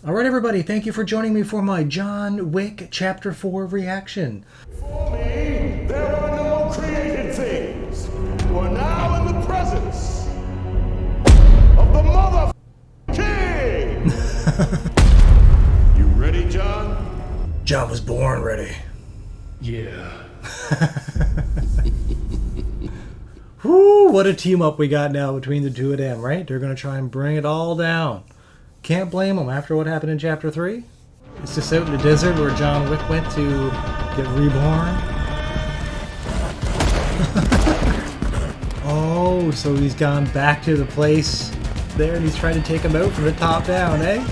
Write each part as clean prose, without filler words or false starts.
Alright everybody, thank you for joining me for my John Wick Chapter 4 reaction. For me, there are no created things. You are now in the presence of the Mother King! You ready, John? John was born ready. Yeah. Whoo, what a team up we got now between the two of them, right? They're going to try and bring it all down. Can't blame them after what happened in Chapter 3. It's just out in the desert where John Wick went to get reborn. Oh, so he's gone back to the place there and he's trying to take him out from the top down, eh?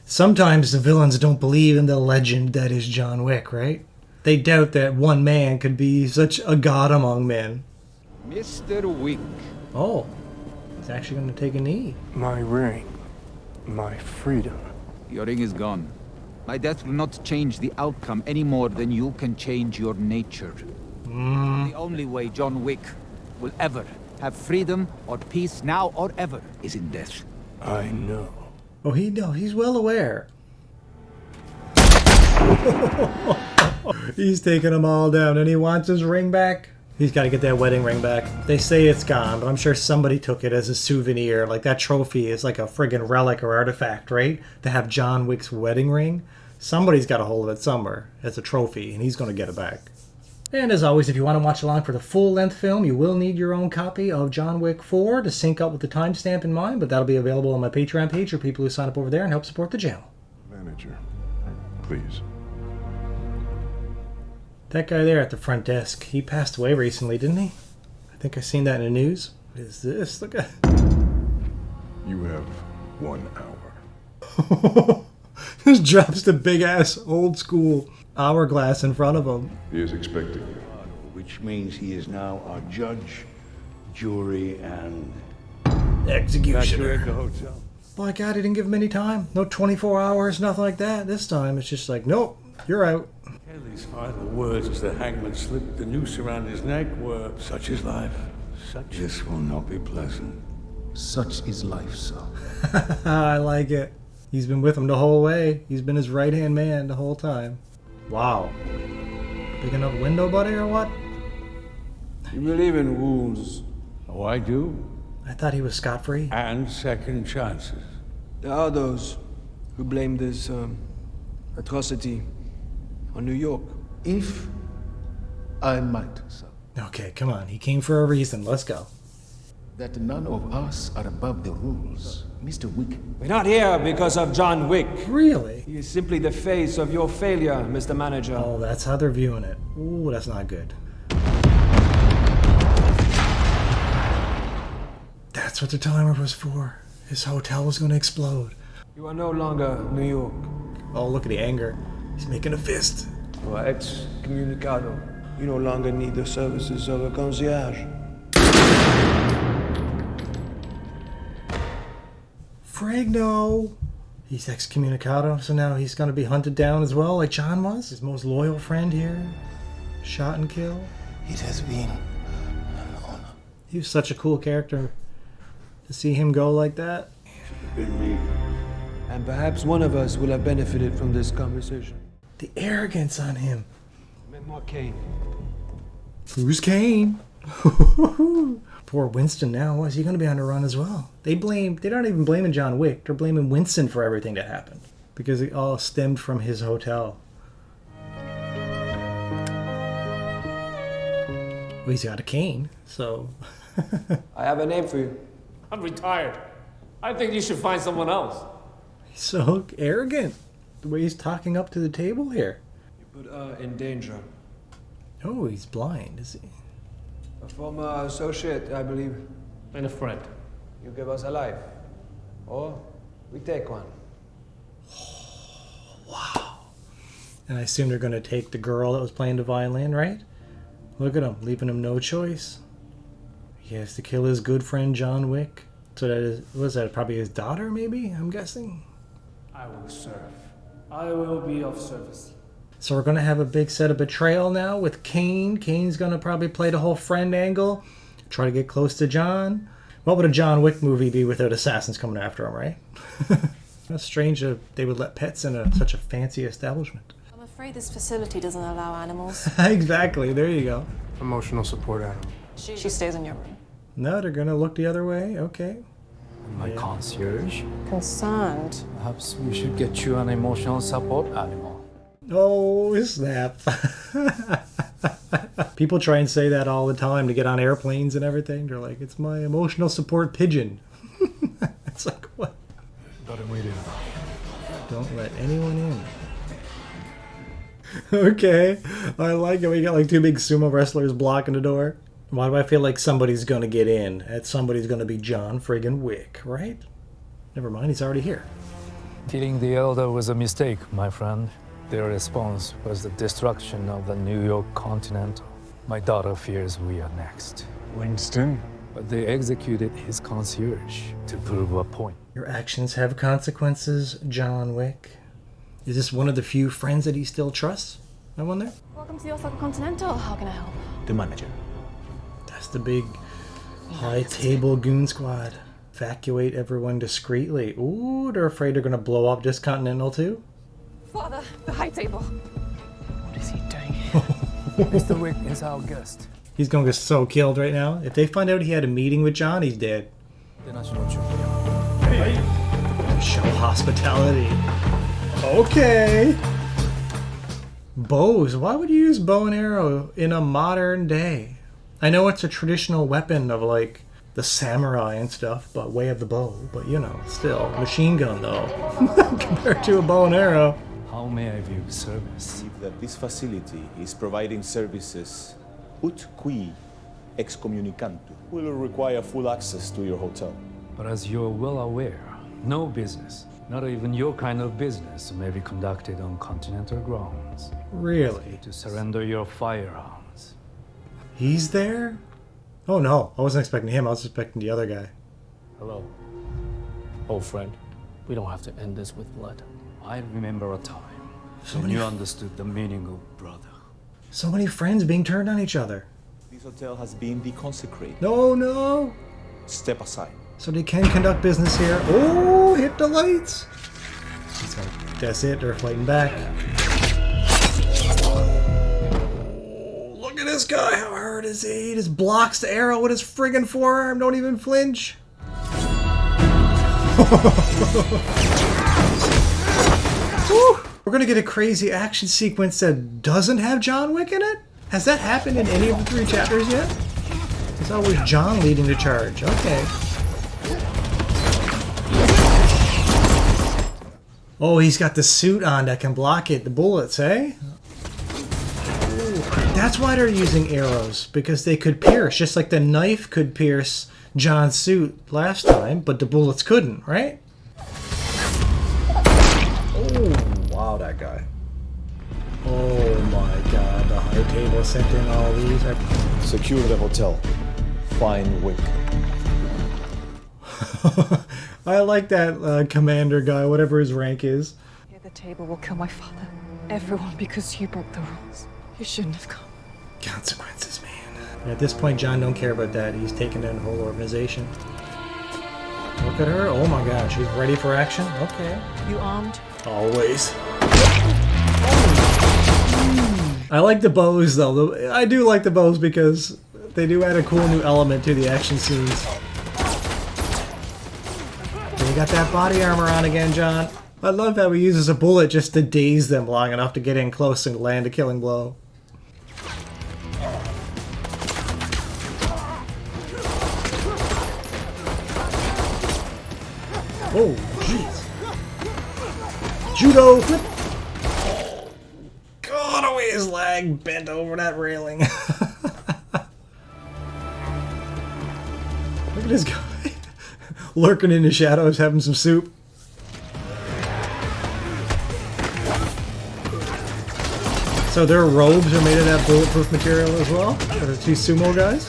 Sometimes the villains don't believe in the legend that is John Wick, right? They doubt that one man could be such a god among men. Mr. Wick. Oh, he's actually going to take a knee. My ring. My freedom. Your ring is gone. My death will not change the outcome any more than you can change your nature. The only way John Wick will ever have freedom or peace now or ever is in death. I know. Oh, he's well aware. He's taking them all down and he wants his ring back. He's got to get that wedding ring back. They say it's gone, but I'm sure somebody took it as a souvenir. Like that trophy is like a friggin' relic or artifact, right? To have John Wick's wedding ring. Somebody's got a hold of it somewhere as a trophy and he's going to get it back. And as always, if you want to watch along for the full-length film, you will need your own copy of John Wick 4 to sync up with the timestamp in mind, but that'll be available on my Patreon page for people who sign up over there and help support the channel. Manager, please. That guy there at the front desk, he passed away recently, didn't he? I think I seen that in the news. What is this? Look at... You have 1 hour. Just drops the big-ass old-school hourglass in front of him. He is expecting you. Which means he is now our judge, jury, and... Executioner. At the hotel. My God, he didn't give him any time. No 24 hours, nothing like that. This time, it's just like, nope, you're out. Kelly's final words as the hangman slipped the noose around his neck were, "Such is life. Such is..." This will not be pleasant. Such is life, sir. I like it. He's been with him the whole way. He's been his right-hand man the whole time. Wow. Big enough window, buddy, or what? You believe in rules. Oh, I do. I thought he was scot-free. And second chances. There are those who blame this atrocity on New York. If I might, sir, Okay, come on. He came for a reason. Let's go. that none of us are above the rules. Mr. Wick, We're not here because of John Wick. Really? He is simply the face of your failure, Mr. Manager. Oh, that's how they're viewing it. Ooh, that's not good. That's what the timer was for. His hotel was going to explode. You are no longer New York. Oh, look at the anger. He's making a fist. You are excommunicado. You no longer need the services of a concierge. Fragno! He's excommunicado, so now he's going to be hunted down as well, like John was. His most loyal friend here. Shot and kill. it has been an honor. He was such a cool character. To see him go like that. Been me. And perhaps one of us will have benefited from this conversation. The arrogance on him. Memoir Kane. Who's Kane? Poor Winston now. Is he going to be on the run as well? They're not even blaming John Wick. They're blaming Winston for everything that happened. Because it all stemmed from his hotel. Well, he's got a cane, so... I have a name for you. I'm retired. I think you should find someone else. He's so arrogant. The way he's talking up to the table here. You put her in danger. Oh, he's blind, is he? A former associate, I believe. And a friend. You give us a life. Or we take one. Wow. And I assume they're going to take the girl that was playing the violin, right? Look at him, leaving him no choice. He has to kill his good friend John Wick. So that is, was that probably his daughter, maybe? I'm guessing. I will serve. I will be of service. So we're going to have a big set of betrayal now with Kane. Kane's going to probably play the whole friend angle. Try to get close to John. What would a John Wick movie be without assassins coming after him, right? It's strange that they would let pets in such a fancy establishment. I'm afraid this facility doesn't allow animals. Exactly, there you go. Emotional support animal. She stays in your room. No, they're gonna look the other way, okay. My concierge. Concerned. Perhaps we should get you an emotional support animal. Oh, snap. People try and say that all the time to get on airplanes and everything. They're like, it's my emotional support pigeon. It's like, what? Don't wait in. Don't let anyone in. Okay, I like it. We got like two big sumo wrestlers blocking the door. Why do I feel like somebody's gonna get in? And somebody's gonna be John friggin' Wick, right? Never mind, he's already here. Killing the Elder was a mistake, my friend. Their response was the destruction of the New York Continental. My daughter fears we are next. Winston? But they executed his concierge to prove a point. Your actions have consequences, John Wick. Is this one of the few friends that he still trusts? I wonder? Welcome to the Osaka Continental. How can I help? The manager. That's the big high table goon squad. Evacuate everyone discreetly. Ooh, they're afraid they're gonna blow up this Continental too? Father, the high table. What is he doing? Mr. Wick is our guest. He's gonna get so killed right now. If they find out he had a meeting with John, he's dead. Show hospitality. Okay. Bows. Why would you use bow and arrow in a modern day? I know it's a traditional weapon of like the samurai and stuff, but way of the bow. But you know, still machine gun though, compared to a bow and arrow. How may I view service? That this facility is providing services ut qui excommunicantur will require full access to your hotel. But as you're well aware, no business, not even your kind of business, may be conducted on continental grounds. Really? To surrender your firearms. He's there? Oh no, I wasn't expecting him. I was expecting the other guy. Hello, old friend. We don't have to end this with blood. I remember a time when you understood the meaning of brother. So many friends being turned on each other. This hotel has been deconsecrated. No, no. Step aside. So they can conduct business here. Oh, hit the lights. He's like, that's it. They're fighting back. Oh, look at this guy. How hard is he? He just blocks the arrow with his friggin' forearm. Don't even flinch. Woo. We're gonna get a crazy action sequence that doesn't have John Wick in it? Has that happened in any of the 3 chapters yet? It's always John leading the charge. Okay. Oh, he's got the suit on that can block it, the bullets, eh? Ooh. That's why they're using arrows, because they could pierce, just like the knife could pierce John's suit last time, but the bullets couldn't, right? Oh, wow, that guy. Oh my god, the high table sent in all these. Secure the hotel. Find Wick. I like that commander guy, whatever his rank is. Here the table will kill my father. Everyone because you broke the rules. You shouldn't have come. Consequences, man. And at this point, John don't care about that. He's taking down the whole organization. Look at her. Oh my god, she's ready for action? Okay. You armed? Always. I like the bows, though. I do like the bows because they do add a cool new element to the action scenes. You got that body armor on again, John. I love how he uses a bullet just to daze them long enough to get in close and land a killing blow. Oh, jeez. Judo flip. Oh, God, the way his leg bent over that railing. Look at this guy. Lurking in the shadows, having some soup. So their robes are made of that bulletproof material as well? For the 2 sumo guys?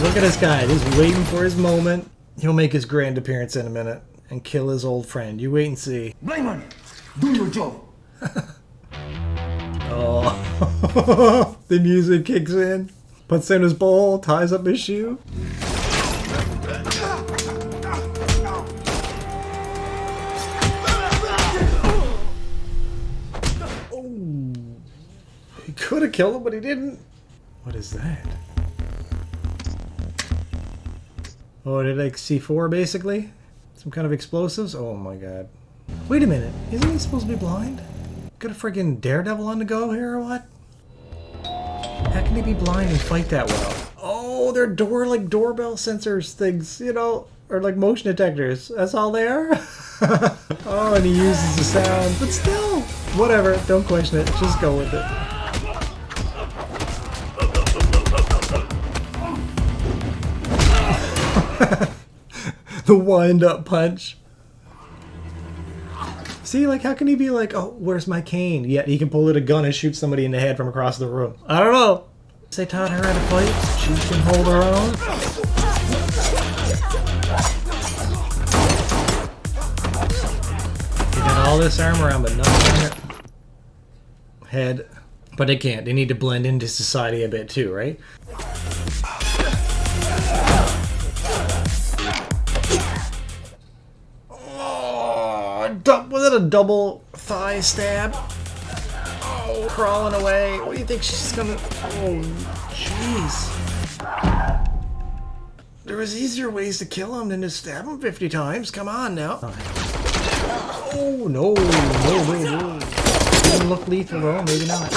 Look at this guy, just waiting for his moment. He'll make his grand appearance in a minute and kill his old friend. You wait and see. Blayman, do your job. Oh, the music kicks in. Puts in his bowl, ties up his shoe. have killed him, but he didn't. What is that? Oh, did like C4 basically? Some kind of explosives? Oh my god. Wait a minute. Isn't he supposed to be blind? Got a friggin' Daredevil on the go here or what? How can he be blind and fight that well? Oh, they're doorbell sensors things, you know, or like motion detectors. That's all they are? Oh, and he uses the sound, but still, whatever. Don't question it. Just go with it. The wind-up punch. See, like, how can he be like, oh, where's my cane? Yet he can pull out a gun and shoot somebody in the head from across the room. I don't know. They taught her how to fight. She can hold her own. They got all this armor on, but nothing on her head. But they can't. They need to blend into society a bit too, right? Was it a double thigh stab? Oh, crawling away. What do you think she's gonna... Oh, jeez. There was easier ways to kill him than to stab him 50 times. Come on now. Oh, no. No. Didn't look lethal, though. Maybe not.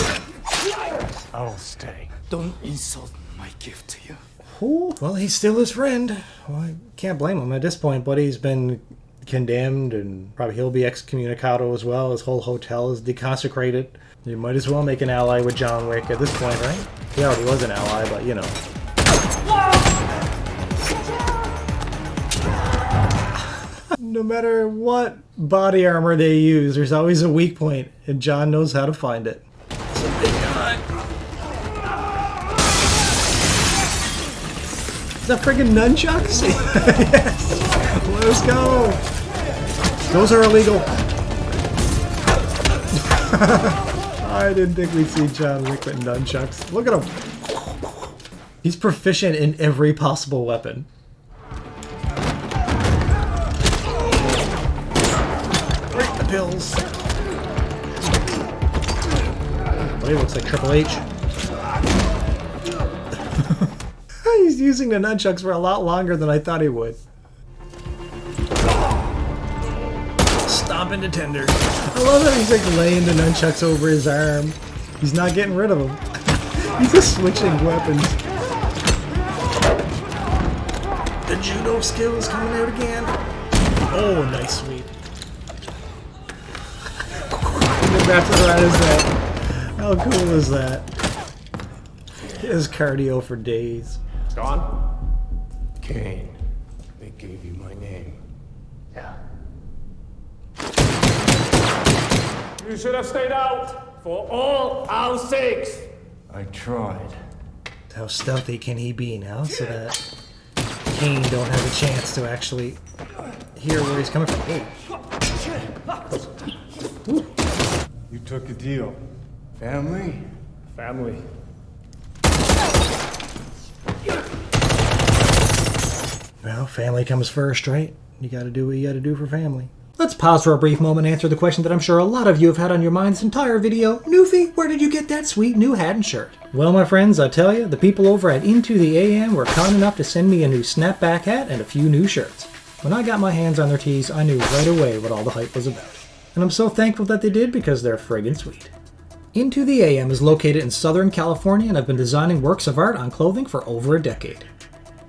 I'll stay. Don't insult my gift to you. Oh, well, he's still his friend. Well, I can't blame him at this point, but he's been condemned, and probably he'll be excommunicado as well. His whole hotel is deconsecrated. You might as well make an ally with John Wick at this point, right? He already was an ally, but you know. No matter what body armor they use, there's always a weak point, and John knows how to find it. It's a big guy. Is that friggin' nunchucks? Yes! Let's go! Those are illegal. I didn't think we'd see John Wick with nunchucks. Look at him. He's proficient in every possible weapon. Break the pills. But he looks like Triple H. He's using the nunchucks for a lot longer than I thought he would. Stomping to tenders. I love that he's like laying the nunchucks over his arm. He's not getting rid of them. He's just switching weapons. The judo skills coming out again. Oh, nice sweep. That's what that is that. How cool is that? His cardio for days. Gone? Kane. They gave you my name. Yeah. You should have stayed out for all our sakes. I tried. How stealthy can he be now so that Kane don't have a chance to actually hear where he's coming from? Ooh. You took a deal. Family? Family. Well, family comes first, right? You gotta do what you gotta do for family. Let's pause for a brief moment and answer the question that I'm sure a lot of you have had on your minds this entire video. Newfie, where did you get that sweet new hat and shirt? Well, my friends, I tell you, the people over at Into the AM were kind enough to send me a new snapback hat and a few new shirts. When I got my hands on their tees, I knew right away what all the hype was about. And I'm so thankful that they did because they're friggin' sweet. Into the AM is located in Southern California, and I've been designing works of art on clothing for over a decade.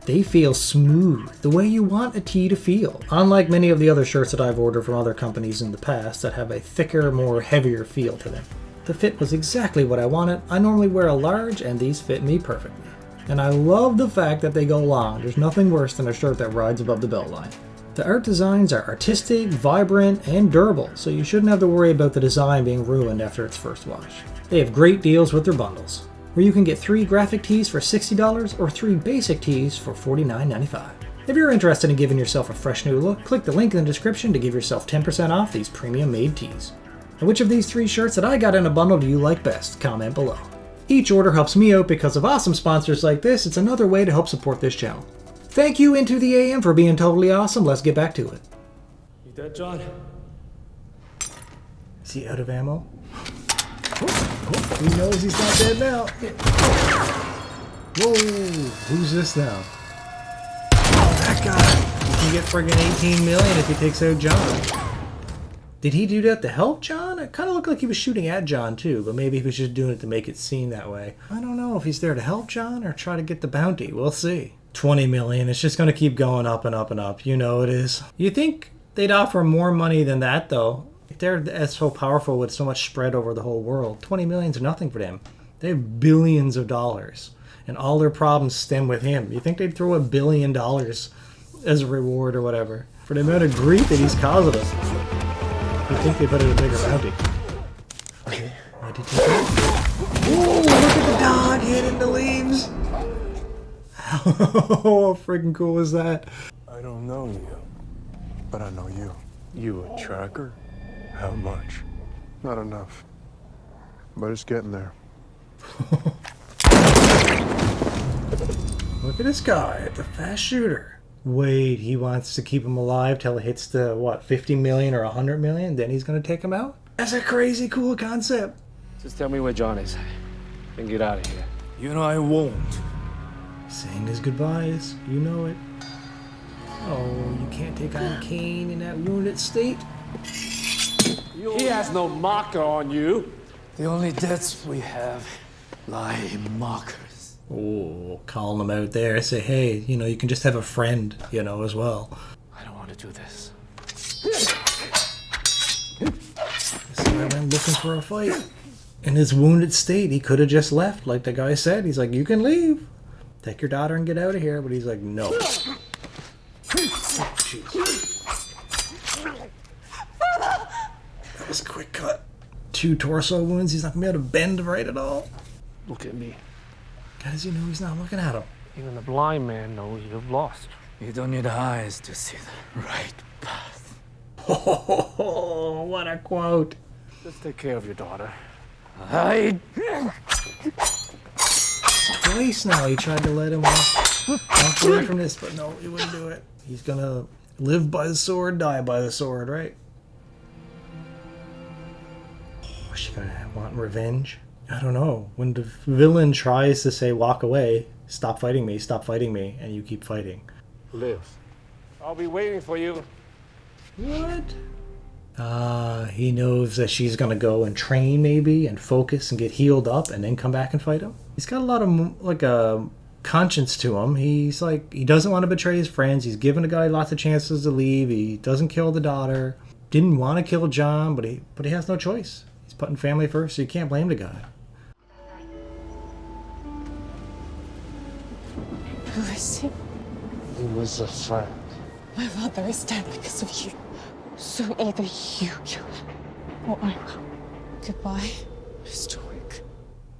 They feel smooth, the way you want a tee to feel. Unlike many of the other shirts that I've ordered from other companies in the past that have a thicker, more heavier feel to them. The fit was exactly what I wanted. I normally wear a large, and these fit me perfectly. And I love the fact that they go long. There's nothing worse than a shirt that rides above the belt line. The art designs are artistic, vibrant, and durable, so you shouldn't have to worry about the design being ruined after its first wash. They have great deals with their bundles, where you can get 3 graphic tees for $60 or 3 basic tees for $49.95. If you're interested in giving yourself a fresh new look, click the link in the description to give yourself 10% off these premium made tees. And which of these 3 shirts that I got in a bundle do you like best? Comment below. Each order helps me out because of awesome sponsors like this. It's another way to help support this channel. Thank you, Into the AM, for being totally awesome. Let's get back to it. You dead, John? Is he out of ammo? He knows he's not dead now. Whoa, who's this now? Oh, that guy. He can get friggin' 18 million if he takes out John. Did he do that to help John? It kind of looked like he was shooting at John too, but maybe he was just doing it to make it seem that way. I don't know if he's there to help John or try to get the bounty. We'll see. 20 million. It's just going to keep going up and up and up. You know it is. You think they'd offer more money than that though? If they're so powerful with so much spread over the whole world, 20 million's nothing for them. They have billions of dollars, and all their problems stem with him. You think they'd throw $1 billion as a reward or whatever for the amount of grief that he's causing us? You think they put it a bigger bounty? Okay. What did you think? Whoa! Look at the dog hitting the leaves. How freaking cool is that? I don't know you, but I know you. You a tracker? How much? Not enough. But it's getting there. Look at this guy, the fast shooter. Wait, he wants to keep him alive till it hits the, what, 50 million or 100 million? Then he's going to take him out? That's a crazy cool concept. Just tell me where John is. And get out of here. You know I won't. Saying his goodbyes, you know it. Oh, you can't take on Kane in that wounded state? He has no marker on you. The only debts we have lie in markers. Oh, calling him out there. Say, hey, you know, you can just have a friend, you know, as well. I don't want to do this. So I went looking for a fight. In his wounded state, he could have just left, like the guy said. He's like, you can leave. Take your daughter and get out of here. But he's like, no. Oh, jeez. That was a quick cut. 2 torso wounds. He's not going to be able to bend right at all. Look at me. How does he know he's not looking at him? Even a blind man knows you've lost. You don't need eyes to see the right path. Oh, what a quote. Just take care of your daughter. Twice now he tried to let him walk away from this, but no, he wouldn't do it. He's gonna live by the sword, die by the sword, right? Oh, is she gonna want revenge? I don't know. When the villain tries to say, walk away, stop fighting me, and you keep fighting. Live. I'll be waiting for you. What? He knows that she's gonna go and train maybe, and focus and get healed up, and then come back and fight him. He's got a lot of, like, a conscience to him. He's like, he doesn't want to betray his friends. He's given the guy lots of chances to leave. He doesn't kill the daughter. Didn't want to kill John, but he has no choice. He's putting family first, so you can't blame the guy. Who is he? He was a friend. My father is dead because of you. So either you kill him, or I will. Goodbye, Mr. Wick.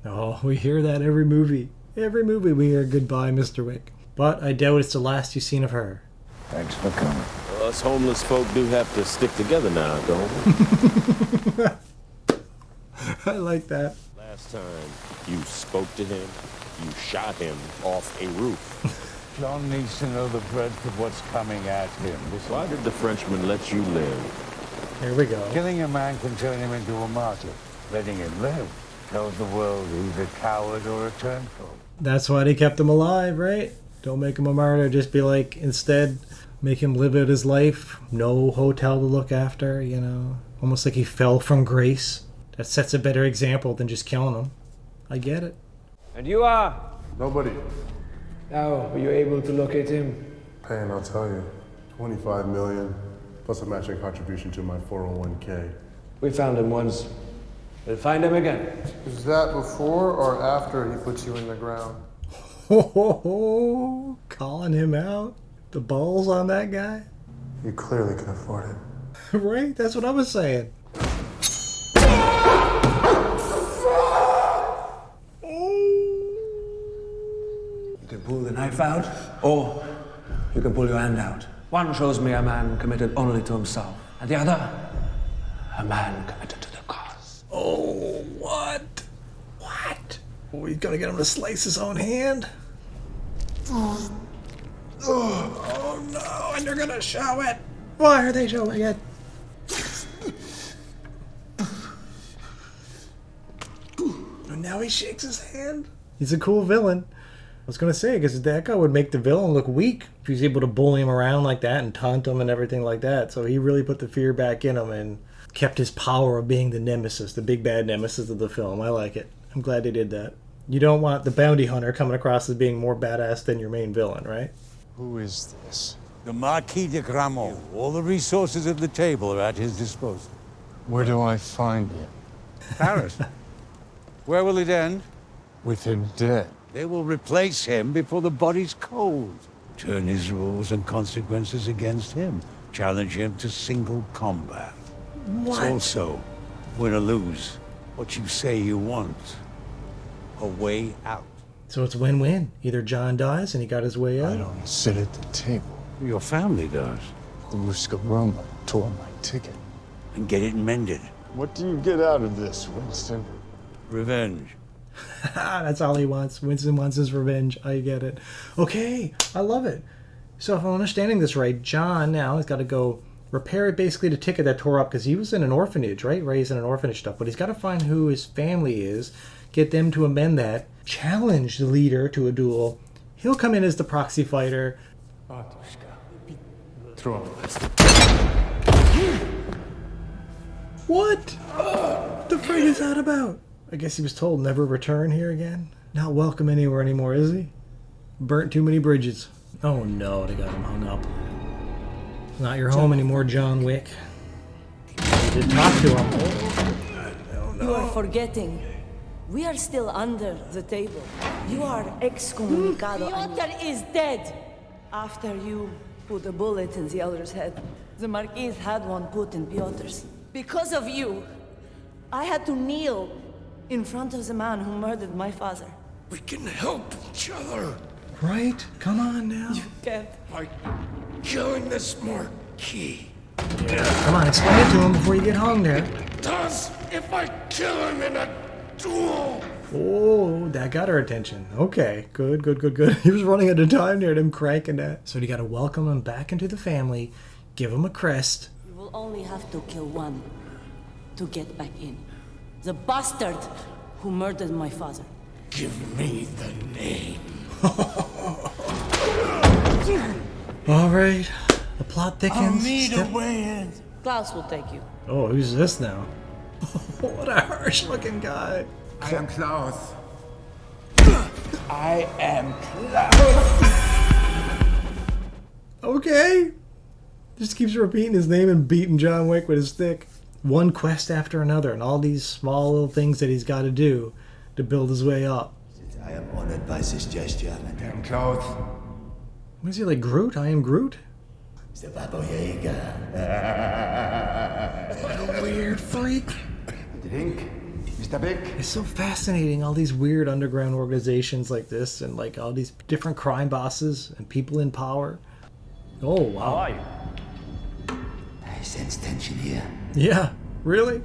Oh, we hear that every movie. Every movie we hear goodbye, Mr. Wick. But I doubt it's the last you've seen of her. Thanks for coming. Us homeless folk do have to stick together now, don't we? I like that. Last time you spoke to him, you shot him off a roof. John needs to know the breadth of what's coming at him. Why did the Frenchman let you live? Here we go. Killing a man can turn him into a martyr. Letting him live tells the world he's a coward or a turncoat. That's why they kept him alive, right? Don't make him a martyr. Just be like, instead, make him live out his life. No hotel to look after, you know. Almost like he fell from grace. That sets a better example than just killing him. I get it. And you are? Nobody. How were you able to locate him? Paying, I'll tell you. 25 million, plus a matching contribution to my 401k. We found him once. We'll find him again. Is that before or after he puts you in the ground? Oh, calling him out. The balls on that guy. You clearly can afford it. Right? That's what I was saying. You can pull the knife out, or you can pull your hand out. One shows me a man committed only to himself, and the other, a man committed to the cause. Oh, what? What? Oh, he's gonna get him to slice his own hand? Oh no, and they're gonna show it. Why are they showing it? now he shakes his hand. He's a cool villain. I was going to say, because that guy would make the villain look weak if he's able to bully him around like that and taunt him and everything like that. So he really put the fear back in him and kept his power of being the nemesis, the big bad nemesis of the film. I like it. I'm glad they did that. You don't want the bounty hunter coming across as being more badass than your main villain, right? Who is this? The Marquis de Gramont. All the resources of the table are at his disposal. Where do I find him? Paris. Where will it end? With him dead. They will replace him before the body's cold. Turn his rules and consequences against him. Challenge him to single combat. What? It's also, win or lose, what you say you want. A way out. So it's win-win. Either John dies and he got his way out. I don't sit at the table. Your family does. The Muscaroma tore my ticket. And get it mended. What do you get out of this, Winston? Revenge. That's all he wants. Winston wants his revenge. I get it. Okay, I love it. So if I'm understanding this right, John now has got to go repair basically the ticket that tore up because he was in an orphanage, right? Raised in an orphanage stuff. But he's got to find who his family is, get them to amend that, challenge the leader to a duel. He'll come in as the proxy fighter. Throw him. What? What the frick is that about? I guess he was told never return here again. Not welcome anywhere anymore, is he? Burnt too many bridges. Oh no, they got him hung up. It's not your home anymore, John Wick. You did talk to him. Oh, no. You are forgetting. We are still under the table. You are excommunicado. Piotr is dead. After you put a bullet in the elder's head, the Marquis had one put in Piotr's. Because of you, I had to kneel in front of the man who murdered my father. We can help each other. Right? Come on now. You can't. By killing this Marquis. Come on, explain it to him before you get hung there. Does if I kill him in a duel. Oh, that got her attention. Okay, good, good, good, good. He was running out of time there, him cranking that. So you got to welcome him back into the family, give him a crest. You will only have to kill one to get back in. The bastard who murdered my father. Give me the name. All right, the plot thickens. I'll need a way in. Klaus will take you. Oh, who's this now? What a harsh-looking guy. I am Klaus. I am Klaus. Okay. Just keeps repeating his name and beating John Wick with his stick. One quest after another, and all these small little things that he's got to do to build his way up. I am honored by this gesture. I am Klaus. What is he, like Groot? I am Groot? The Baba Yaga. What a weird freak. Drink, Mr. Wick. It's so fascinating, all these weird underground organizations like this, and like all these different crime bosses and people in power. Oh, wow. How are you? I sense tension here. Yeah, really?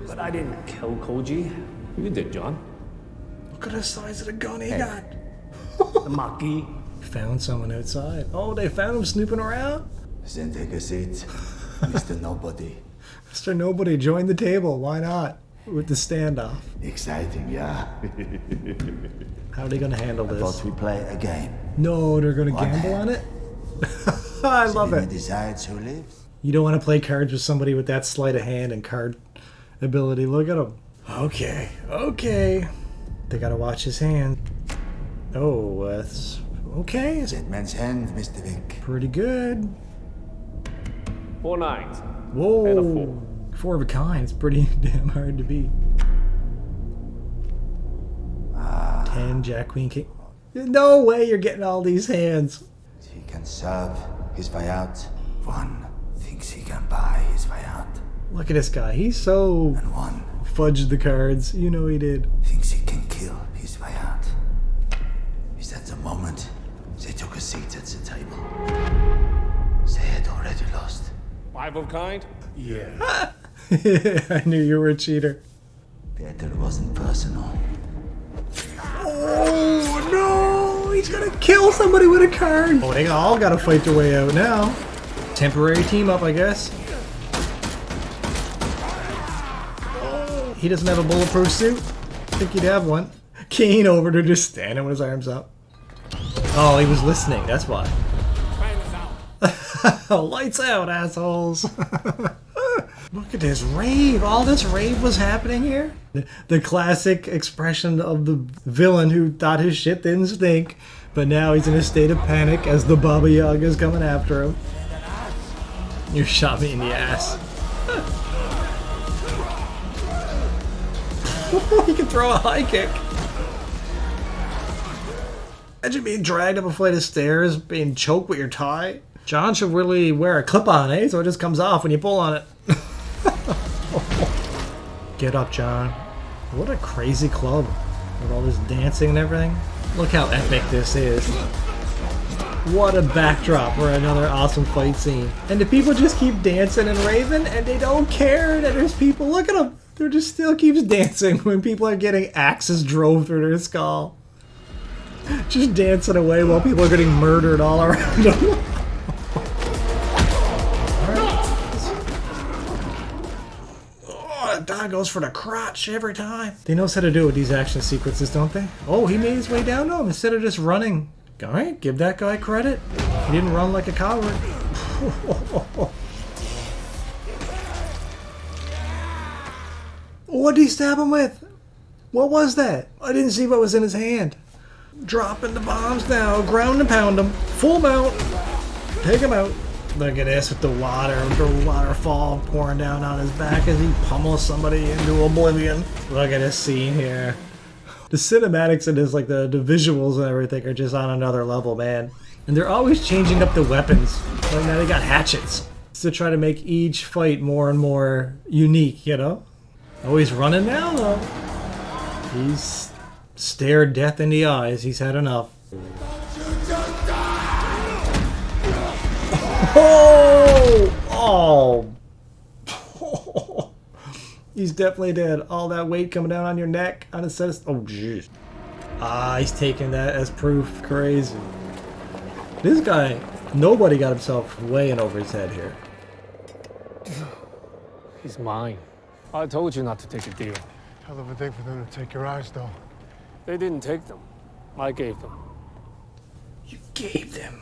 But I didn't kill Koji. You did, John. Look at the size of the gun he got. The Marquis. Found someone outside. Oh, they found him snooping around? Then take a seat, Mr. Nobody. Mr. Nobody, join the table. Why not? With the standoff. Exciting, yeah. How are they going to handle I this? thought we play a game. No, they're going to gamble on it? I love it. Decides who lives. You don't want to play cards with somebody with that sleight of hand and card ability. Look at him. Okay, okay. They got to watch his hand. Oh, that's okay. That man's hand, Mr. Wick. Pretty good. 4 9s. Whoa. And a 4. 4 of a kind. It's pretty damn hard to beat. 10, Jack, Queen, King. No way you're getting all these hands. He can serve his way out. One thinks he can buy his way out. Look at this guy. He's so And one fudged the cards. You know he did. thinks he can kill his way out. Is that the moment they took a seat at the table? They had already lost. 5 of kind? Yeah. I knew you were a cheater. Better wasn't personal. Oh no! He's gonna kill somebody with a card. Oh, they all gotta fight their way out now. Temporary team up, I guess. He doesn't have a bulletproof suit. think he'd have one. Kane over to just standing with his arms up. Oh, he was listening, that's why. Lights out, assholes. Look at this rave. All this rave was happening here. The classic expression of the villain who thought his shit didn't stink, but now he's in a state of panic as the Baba Yaga is coming after him. You shot me in the ass. He can throw a high kick. Imagine being dragged up a flight of stairs, being choked with your tie. John should really wear a clip-on, eh? So it just comes off when you pull on it. Get up, John. What a crazy club. With all this dancing and everything. Look how epic this is. What a backdrop for another awesome fight scene. And the people just keep dancing and raving, and they don't care that there's people. Look at them. They're just still keeps dancing when people are getting axes drove through their skull. Just dancing away while people are getting murdered all around them. Dog goes for the crotch every time. They know how to do it with these action sequences, don't they? Oh, he made his way down to him instead of just running. Alright, give that guy credit. He didn't run like a coward. What did he stab him with? What was that? I didn't see what was in his hand. Dropping the bombs now. Ground and pound him. Full mount. Take him out. Look at this with the waterfall pouring down on his back as he pummels somebody into oblivion. Look at this scene here. The cinematics in this, like the visuals and everything, are just on another level, man. And they're always changing up the weapons. Like now they got hatchets to try to make each fight more and more unique, you know? Oh, he's running now, though. He's stared death in the eyes. He's had enough. Oh! Oh! He's definitely dead. All that weight coming down on your neck, on his chest. Oh, jeez. Ah, he's taking that as proof. Crazy. This guy, nobody got himself way in over his head here. He's mine. I told you not to take a deal. Hell of a thing for them to take your eyes, though. They didn't take them. I gave them. You gave them?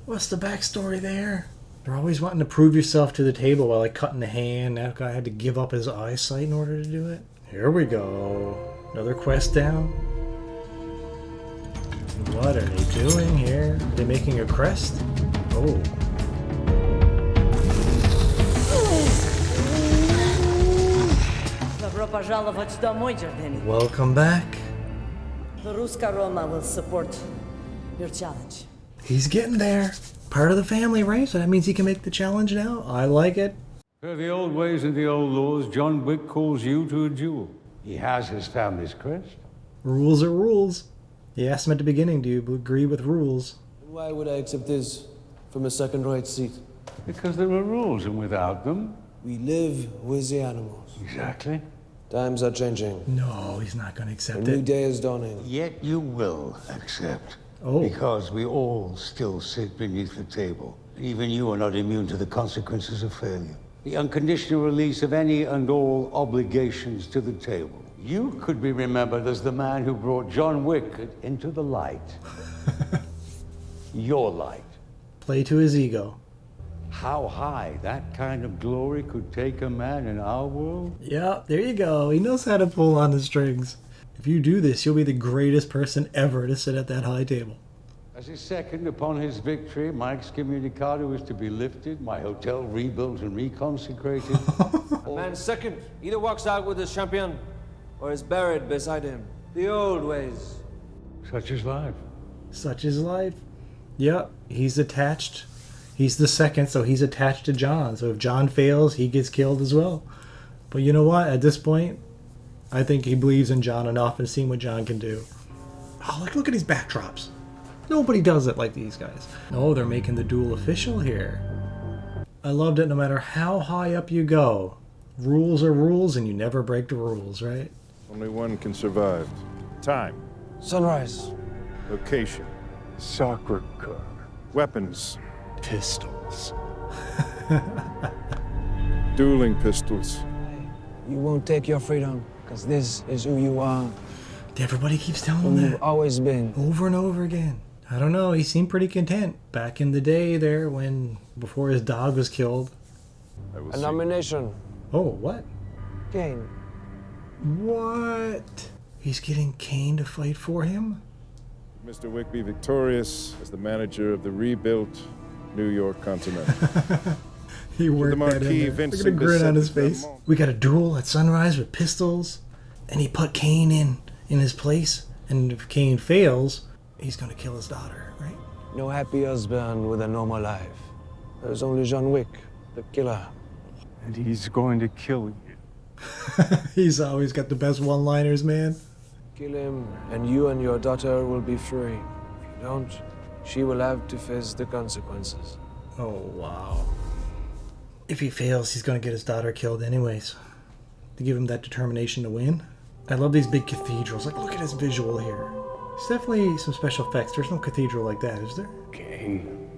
What's the backstory there? They're always wanting to prove yourself to the table while like cutting the hand. That guy had to give up his eyesight in order to do it. Here we go. Another quest down. What are they doing here? Are they making a crest? Oh. Welcome back. The Ruska Roma will support your challenge. He's getting there. Part of the family, right? So that means he can make the challenge now? I like it. Per the old ways and the old laws, John Wick calls you to a duel. He has his family's crest. Rules are rules. He asked him at the beginning, do you agree with rules? Why would I accept this from a second-rate seat? Because there are rules, and without them... We live with the animals. Exactly. Times are changing. No, he's not going to accept A new it. day is dawning. Yet you will accept. Oh. Because we all still sit beneath the table. Even you are not immune to the consequences of failure. The unconditional release of any and all obligations to the table. You could be remembered as the man who brought John Wick into the light. Your light. Play to his ego. How high that kind of glory could take a man in our world? Yeah, there you go. He knows how to pull on the strings. If you do this, you'll be the greatest person ever to sit at that high table. As a second upon his victory, my excommunicado is to be lifted, my hotel rebuilt and reconsecrated. Man second either walks out with his champion or is buried beside him. The old ways. Such is life. Such is life. Yep, he's attached. He's the second, so he's attached to John. So if John fails, he gets killed as well. But you know what? At this point, I think he believes in John enough and seen what John can do. Oh, look at these backdrops. Nobody does it like these guys. Oh, they're making the duel official here. I loved it no matter how high up you go. Rules are rules and you never break the rules, right? Only one can survive. Time. Sunrise. Location. Soccer car. Weapons. Pistols. Dueling pistols. You won't take your freedom, Because this is who you are. Everybody keeps telling him Who that. you've always been. Over and over again. I don't know, he seemed pretty content back in the day there before his dog was killed. A nomination. Oh, what? Kane. What? He's getting Kane to fight for him? Mr. Wick be victorious as the manager of the rebuilt New York Continental. He worked that in there. Look at the grin on his face. We got a duel at sunrise with pistols, and he put Kane in his place, and if Kane fails, he's gonna kill his daughter, right? No happy husband with a normal life. There's only John Wick, the killer. And he's going to kill you. He's always got the best one-liners, man. Kill him, and you and your daughter will be free. If you don't, she will have to face the consequences. Oh, wow. If he fails, he's gonna get his daughter killed anyways. To give him that determination to win. I love these big cathedrals. Like, look at this visual here. It's definitely some special effects. There's no cathedral like that, is there? Kane.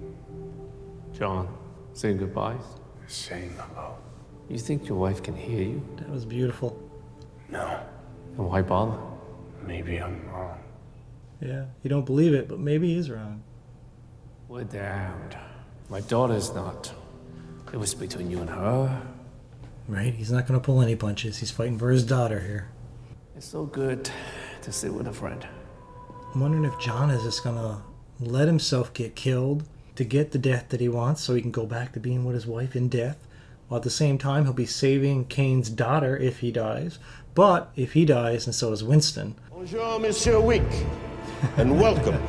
John, say goodbyes. Saying hello. You think your wife can hear you? That was beautiful. No. And why bother? Maybe I'm wrong. Yeah, you don't believe it, but maybe he's wrong. We're damned. My daughter's not. It was between you and her. Right? He's not gonna pull any punches. He's fighting for his daughter here. It's so good to sit with a friend. I'm wondering if John is just gonna let himself get killed to get the death that he wants so he can go back to being with his wife in death. While at the same time, he'll be saving Kane's daughter if he dies. But if he dies, and so does Winston. Bonjour, Monsieur Wick, and welcome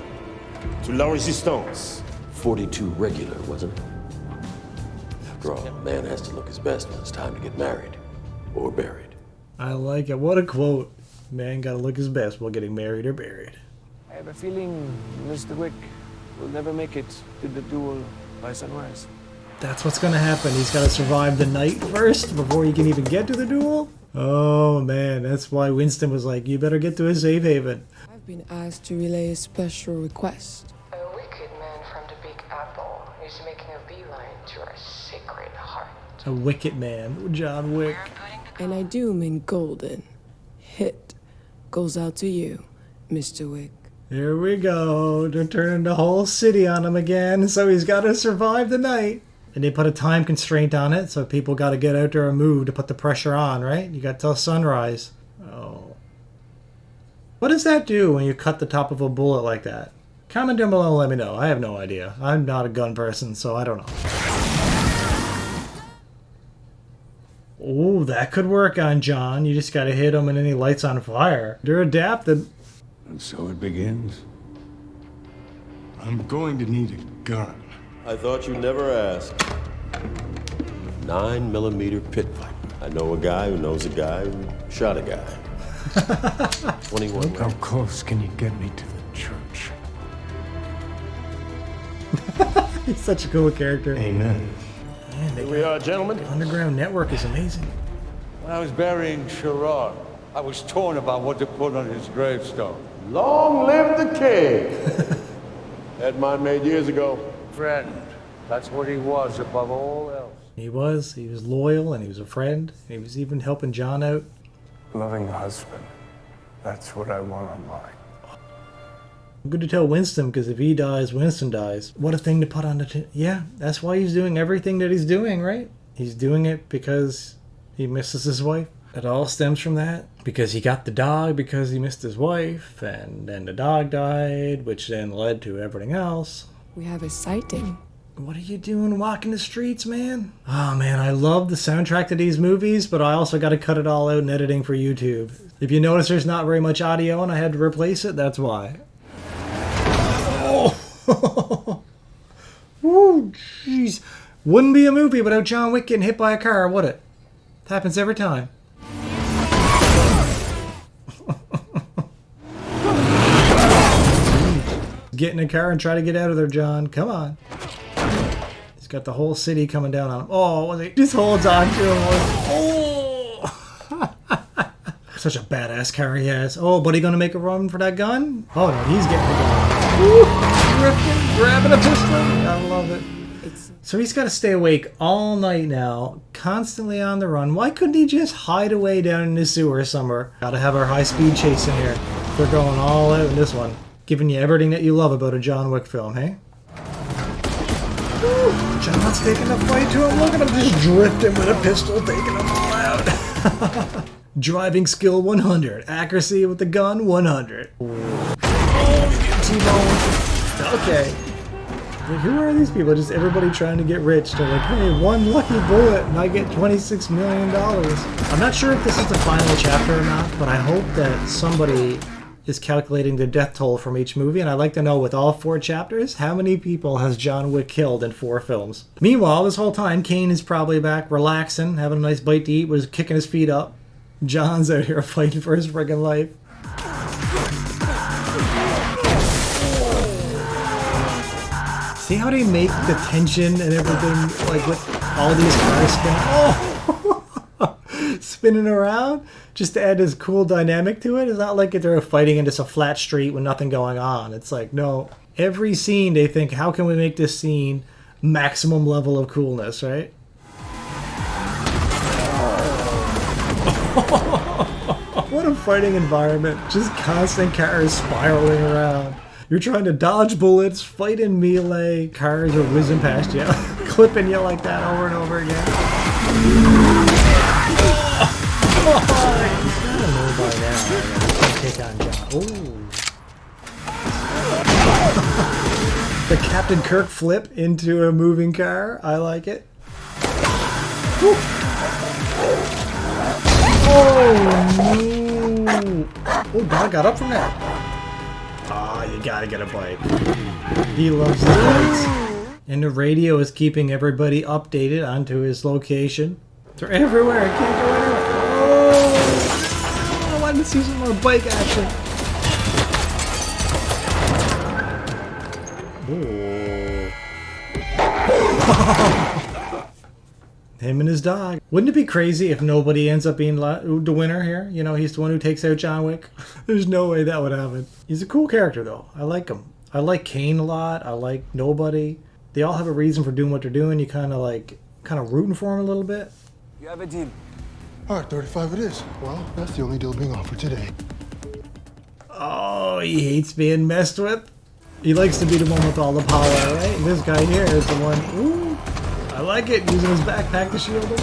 to La Resistance. 42 regular, wasn't it? After all, a man has to look his best when it's time to get married or buried. I like it. What a quote. Man gotta look his best while getting married or buried. I have a feeling Mr. Wick will never make it to the duel by sunrise. That's what's gonna happen. He's gotta survive the night first before he can even get to the duel. Oh man, that's why Winston was like, you better get to a safe haven. I've been asked to relay a special request. A wicked man from the Big Apple is making a beeline to our sacred heart. A wicked man, John Wick. And I do mean golden. Hit goes out to you, Mr. Wick. Here we go. They're turning the whole city on him again, so he's gotta survive the night. And they put a time constraint on it, so people got to get out there and move to put the pressure on, right? You got till sunrise. Oh. What does that do when you cut the top of a bullet like that? Comment down below and let me know. I have no idea. I'm not a gun person, so I don't know. Oh, that could work on John. You just got to hit him and then he lights on fire. They're adapted. And so it begins. I'm going to need a gun. I thought you'd never ask. 9mm pit pipe. I know a guy who knows a guy who shot a guy. 21 Look how close can you get me to the church? He's such a cool character. Amen. Man, Here we are, gentlemen. The underground network is amazing. When I was burying Sherrod, I was torn about what to put on his gravestone. Long live the king! Had mine made years ago. Friend. That's what he was above all else. He was loyal and he was a friend. He was even helping John out. Loving husband. That's what I want on mine. Good to tell Winston, because if he dies, Winston dies. What a thing to put on the... Yeah, that's why he's doing everything that he's doing, right? He's doing it because he misses his wife. It all stems from that. Because he got the dog because he missed his wife, and then the dog died, which then led to everything else. We have a sighting. What are you doing walking the streets, man? Oh, man, I love the soundtrack to these movies, but I also got to cut it all out in editing for YouTube. If you notice there's not very much audio and I had to replace it, that's why. Oh! Woo, jeez. Wouldn't be a movie without John Wick getting hit by a car, would it? It happens every time. Get in a car and try to get out of there, John. Come on. He's got the whole city coming down on him. Oh, he just holds on to him. Oh! Such a badass car he has. Oh, but he gonna make a run for that gun? Oh no, he's getting the gun. Woo! Drifting, grabbing a pistol. I love it. So he's got to stay awake all night now, constantly on the run. Why couldn't he just hide away down in the sewer somewhere? Gotta have our high-speed chase in here. They're going all out in this one. Giving you everything that you love about a John Wick film, hey? Woo! John's taking the fight to him. Look at him just drifting with a pistol, taking them all out. Driving skill 100. Accuracy with the gun 100. Oh, T-bone. Okay. Like, who are these people? Just everybody trying to get rich. They're like, hey, one lucky bullet and I get $26 million. I'm not sure if this is the final chapter or not, but I hope that somebody is calculating the death toll from each movie, and I'd like to know, with all 4 chapters, how many people has John Wick killed in 4 films? Meanwhile, this whole time, Kane is probably back, relaxing, having a nice bite to eat, was kicking his feet up. John's out here fighting for his friggin' life. See how they make the tension and everything, like with all these cars spinning around, just to add this cool dynamic to it? It's not like they're fighting in just a flat street with nothing going on. It's like, no, every scene they think, how can we make this scene maximum level of coolness, right? What a fighting environment. Just constant cars spiraling around. You're trying to dodge bullets, fight in melee, cars are whizzing past you, clipping you like that over and over again. He's gotta know by now. Take on John. The Captain Kirk flip into a moving car. I like it. Oh no! Oh, God got up from that. Ah, you gotta get a bite. He loves his bites. And the radio is keeping everybody updated onto his location. They're everywhere. I can't go anywhere. Oh, I wanted to see some more bike action. Him and his dog. Wouldn't it be crazy if nobody ends up being the winner here? You know, he's the one who takes out John Wick. There's no way that would happen. He's a cool character, though. I like him. I like Kane a lot. I like Nobody. They all have a reason for doing what they're doing. You kind of rooting for him a little bit. You have a deal. All right, 35 it is. Well, that's the only deal being offered today. Oh, he hates being messed with. He likes to be the one with all the power, right? And this guy here is the one. Ooh, I like it. Using his backpack to shield him.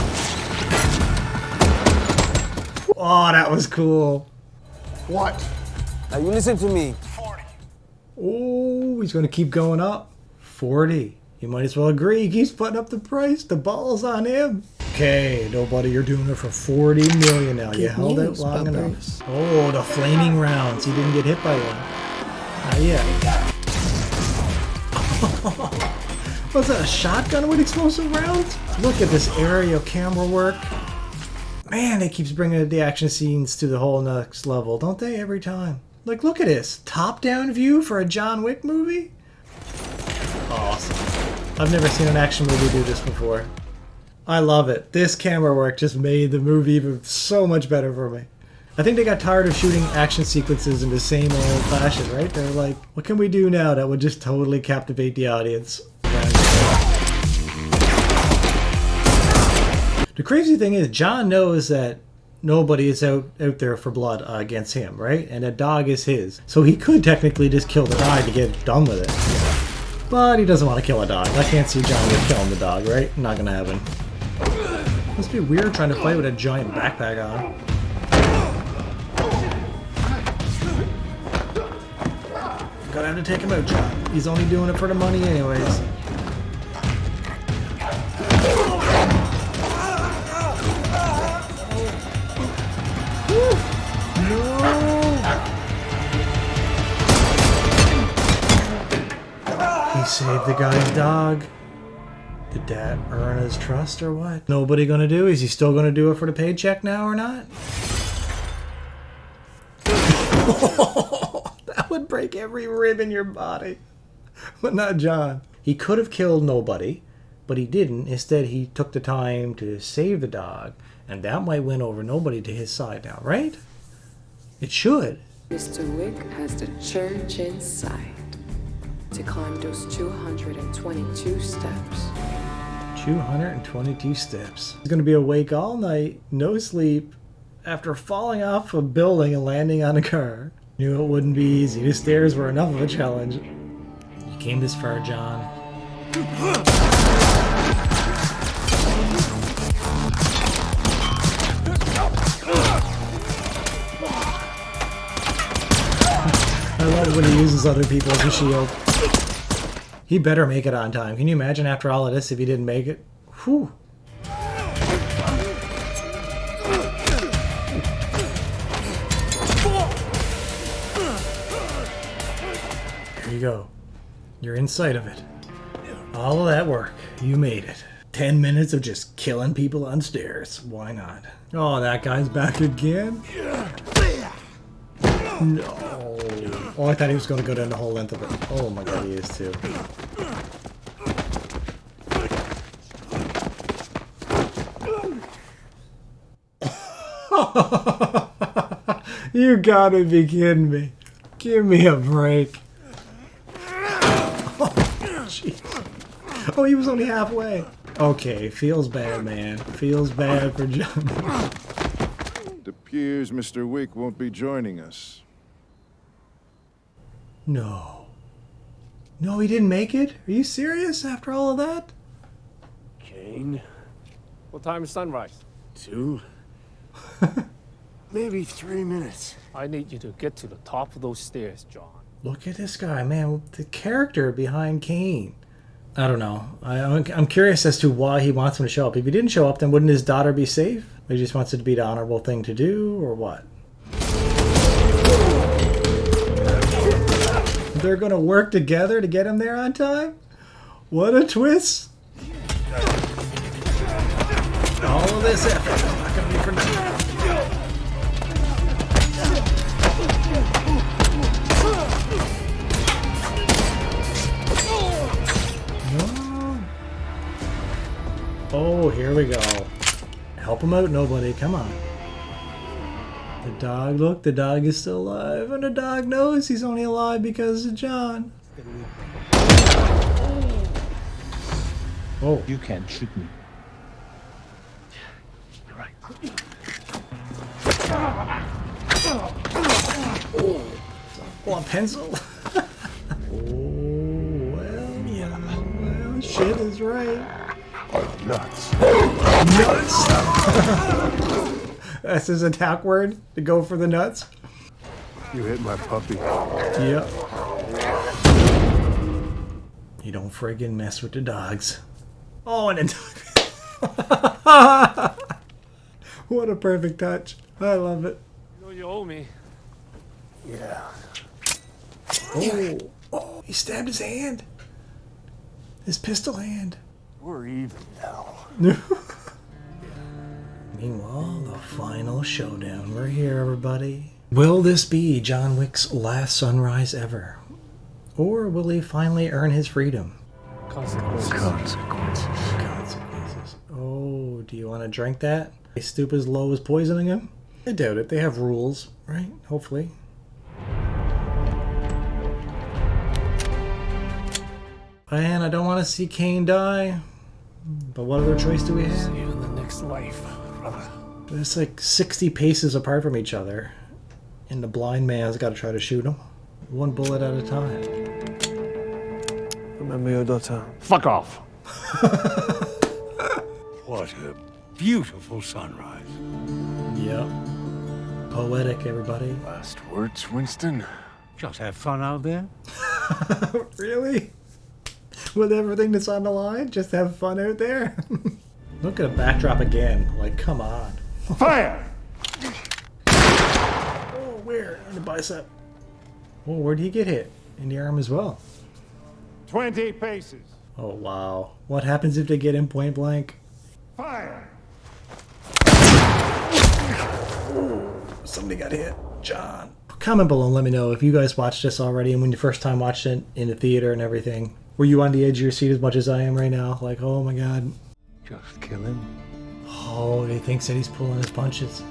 Oh, that was cool. What? Now you listen to me. 40. Oh, he's going to keep going up. 40. You might as well agree. He keeps putting up the price. The ball's on him. Okay, Nobody, you're doing it for 40 million now. You held out long enough. Oh, the flaming rounds. He didn't get hit by one. Not yet. Was that a shotgun with explosive rounds? Look at this aerial camera work. Man, it keeps bringing the action scenes to the whole next level, don't they, every time? Like, look at this. Top-down view for a John Wick movie? Awesome. I've never seen an action movie do this before. I love it. This camera work just made the movie even so much better for me. I think they got tired of shooting action sequences in the same old fashion, right? They're like, what can we do now that would just totally captivate the audience? The crazy thing is, John knows that nobody is out there for blood against him, right? And that dog is his. So he could technically just kill the dog to get done with it. But he doesn't want to kill a dog. I can't see John Wick killing the dog, right? Not gonna happen. Must be weird trying to fight with a giant backpack on. Gonna have to take him out, John. He's only doing it for the money anyways. He saved the guy's dog. Did that earn his trust or what? Nobody gonna do? Is he still gonna do it for the paycheck now or not? That would break every rib in your body. But not John. He could have killed Nobody, but he didn't. Instead, he took the time to save the dog, and that might win over Nobody to his side now, right? It should. Mr. Wick has the church in sight. To climb those 222 steps, 222 steps. He's gonna be awake all night, no sleep, after falling off a building and landing on a car. Knew it wouldn't be easy. The stairs were enough of a challenge. You came this far, John. I love when he uses other people as a shield. He better make it on time. Can you imagine after all of this if he didn't make it? Whew. Here you go. You're in sight of it. All of that work. You made it. 10 minutes of just killing people on stairs. Why not? Oh, that guy's back again? No. Oh, I thought he was going to go down the whole length of it. Oh my god, he is too. You gotta be kidding me. Give me a break. Oh, jeez. Oh, he was only halfway. Okay, feels bad, man. Feels bad for John. It appears Mr. Wick won't be joining us. No. No, he didn't make it? Are you serious after all of that? Kane? What time is sunrise? 2? Maybe 3 minutes. I need you to get to the top of those stairs, John. Look at this guy, man. The character behind Kane. I don't know. I'm curious as to why he wants him to show up. If he didn't show up, then wouldn't his daughter be safe? He just wants it to be the honorable thing to do, or what? They're gonna work together to get him there on time? What a twist! All of this effort is not gonna be for nothing. Oh, here we go. Help him out, nobody. Come on. The dog, look, the dog is still alive. And the dog knows he's only alive because of John. Oh. You can't shoot me. You're right. Oh, a pencil? Well, shit is right. Nuts. Nuts! That's his attack word? To go for the nuts? You hit my puppy. Yep. You don't friggin' mess with the dogs. Oh, and then... What a perfect touch. I love it. You know you owe me. Yeah. Oh, he stabbed his hand. His pistol hand. We're even now. Meanwhile, the final showdown. We're here, everybody. Will this be John Wick's last sunrise ever? Or will he finally earn his freedom? Consequences. Oh, do you want to drink that? They stoop as low as poisoning him? I doubt it. They have rules, right? Hopefully. Man, I don't want to see Kane die. But what other choice do we have? See you in the next life, brother. It's like 60 paces apart from each other. And the blind man's got to try to shoot him. One bullet at a time. Remember your daughter. Fuck off. What a beautiful sunrise. Yep. Poetic, everybody. Last words, Winston? Just have fun out there. Really? With everything that's on the line? Just have fun out there? Look at the backdrop again. Like, come on. Fire! Oh, where? In the bicep. Oh, where'd he get hit? In the arm as well. 20 paces. Oh, wow. What happens if they get him point blank? Fire! Somebody got hit. John. Comment below and let me know if you guys watched this already and when you first time watched it in the theater and everything. Were you on the edge of your seat as much as I am right now? Like, oh my god. Just kill him. Oh, he thinks that he's pulling his punches.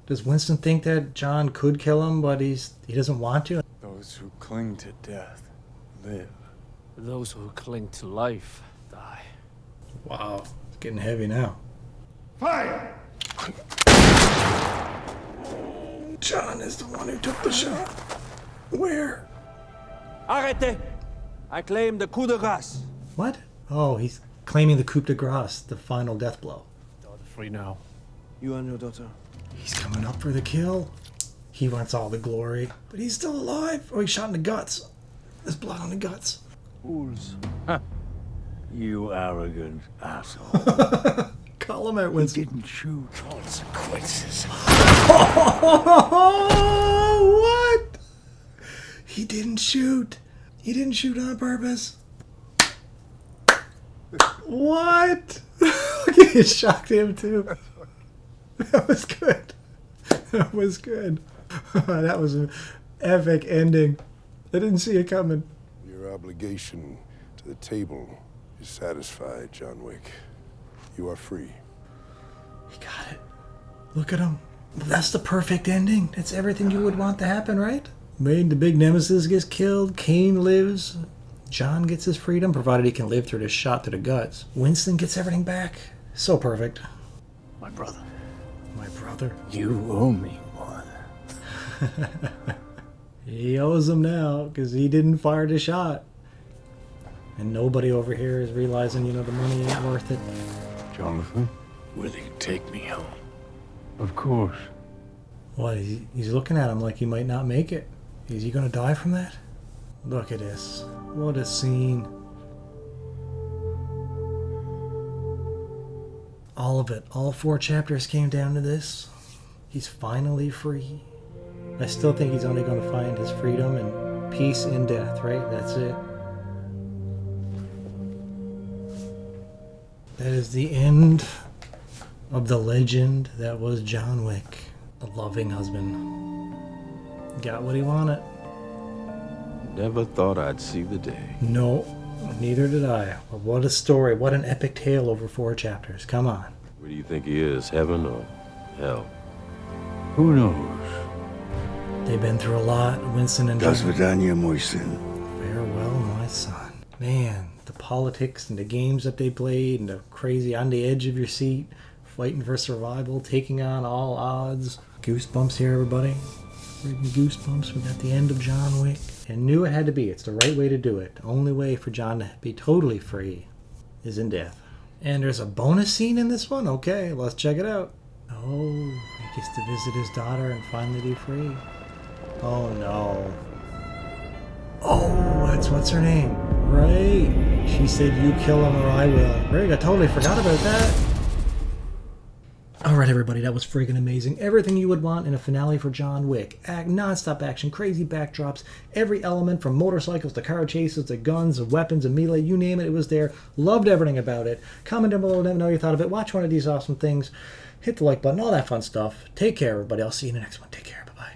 Does Winston think that John could kill him, but he doesn't want to? Those who cling to death live. Those who cling to life die. Wow, it's getting heavy now. Fire! John is the one who took the shot. Where? Arrête! I claim the coup de grâce. What? Oh, he's claiming the coup de grace, the final death blow. Daughter free now. You and your daughter. He's coming up for the kill. He wants all the glory, but he's still alive. Oh, he's shot in the guts. There's blood on the guts. Fools. You arrogant asshole. Call him out, Winston. He didn't shoot. Consequences. What? He didn't shoot. He didn't shoot on purpose. What? Look, he shocked him too. That was good. That was good. That was an epic ending. I didn't see it coming. Your obligation to the table is satisfied, John Wick. You are free. He got it. Look at him. That's the perfect ending. That's everything you would want to happen, right? Made the big nemesis gets killed. Kane lives. John gets his freedom, provided he can live through this shot to the guts. Winston gets everything back. So perfect. My brother. My brother. You owe me one. He owes him now because he didn't fire the shot. And nobody over here is realizing, the money ain't worth it. Jonathan? Will you take me home? Of course. What? He's looking at him like he might not make it. Is he going to die from that? Look at this. What a scene. All of it. All 4 chapters came down to this. He's finally free. I still think he's only going to find his freedom and peace in death, right? That's it. That is the end of the legend that was John Wick. A loving husband. Got what he wanted. Never thought I'd see the day. No, neither did I. But what a story. What an epic tale over 4 chapters. Come on. Where do you think he is, heaven or hell? Who knows? They've been through a lot, Winston and Das John. Vidania, my son. Farewell, my son. Man, the politics and the games that they played and the crazy on the edge of your seat, fighting for survival, taking on all odds. Goosebumps here, everybody. Freaking goosebumps. We got the end of John Wick. And knew it had to be. It's the right way to do it. The only way for John to be totally free is in death. And there's a bonus scene in this one? Okay, let's check it out. Oh, he gets to visit his daughter and finally be free. Oh no. Oh, what's her name? Right. She said, you kill him or I will. Right, I totally forgot about that. Alright everybody, that was friggin' amazing. Everything you would want in a finale for John Wick. Non-stop action, crazy backdrops, every element from motorcycles to car chases to guns and weapons and melee, you name it, it was there. Loved everything about it. Comment down below, let me know what you thought of it. Watch one of these awesome things. Hit the like button, all that fun stuff. Take care everybody, I'll see you in the next one. Take care, bye-bye.